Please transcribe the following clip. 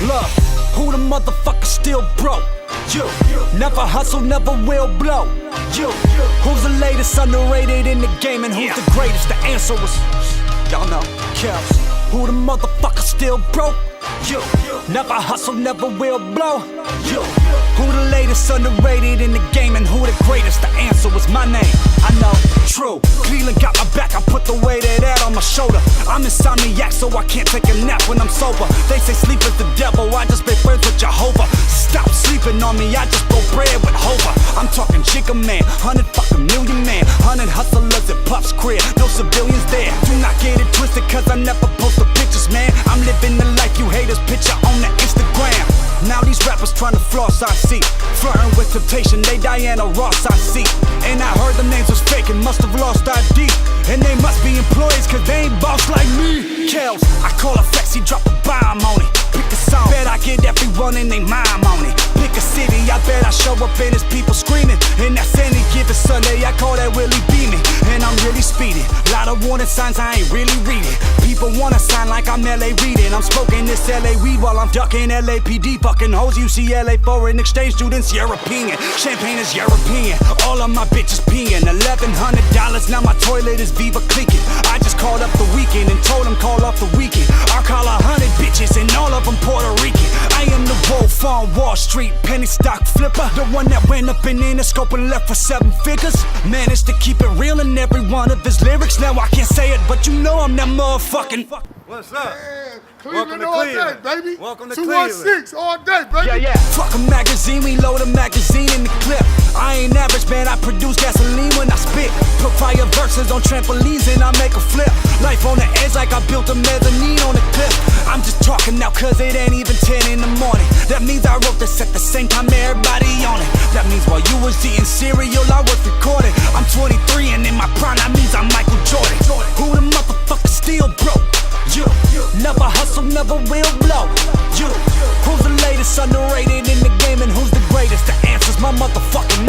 Look, who the motherfucker still broke? You. Never hustle, never will blow. You. Who's the latest underrated in the game and who's the greatest? The answer was, y'all know, Kels. Who the motherfucker still broke? You. Never hustle, never will blow. You. Who the latest underrated in the game and who the greatest? The answer was my name. I know, true. Cleveland got my back, I put the weight of that on my shoulder. I'm insomniac, so I can't take a nap when I'm sober. They say sleep is the devil, I just make friends with Jehovah. Stop sleeping on me, I just broke bread with Hova. I'm talking Jigga Man, 100 fucking million man, 100 hustlers at Puff's crib, no civilians there. Do not get it twisted, cause I never post the pictures, man. I'm living the life you haters picture on the Instagram. Now these rappers tryna floss, I see. Flirting with temptation, they Diana Ross, I see. And I heard the names was fake and must have lost ID. And they must be employees, cause they ain't boss like me. Kels, I call a flex, he drop a bomb on it. Pick a song, bet I get everyone in they mime on it. Pick a city, I bet I show up and it's people screaming. And that's any given Sunday, I call that Willie Beamin'. And I'm really speeding, lot of warning signs I ain't really reading. People wanna sign like I'm LA reading. I'm smoking this LA weed while I'm ducking LAPD. Fucking hoes, UCLA foreign exchange students, European. Champagne is European, all of my bitches peeing. $1,100, now my toilet is Viva cleaking. I just called up the weekend and told them call off the weekend. I'll call 100 bitches and all of them Puerto Rican. I am the wolf on Wall Street, penny stock flipper. The one that went up in the scope and left for 7 figures. Managed to keep it real in every one of his lyrics. Now I can't say it, but you know I'm that motherfucking. What's up? Man, Welcome Cleveland to all Cleveland. day, baby. Welcome to 216 all day, baby. Yeah. Fuck a magazine, we load a magazine in the clip. I ain't average, man, I produce gasoline when I spit. Put fire verses on trampolines and I make a flip. Life on the edge like I built a mezzanine on the cliff. I'm just talking now cause it ain't even 10 in the morning. That means I wrote this at the same time everybody on it. That means while you was eating cereal, I was recording. I'm 23 and in my prime, that means I'm Michael Jordan. Who the motherfucker still broke? You. Never hustle, never will blow. You. Who's the latest underrated in the game and who's the greatest? The answer's my motherfucking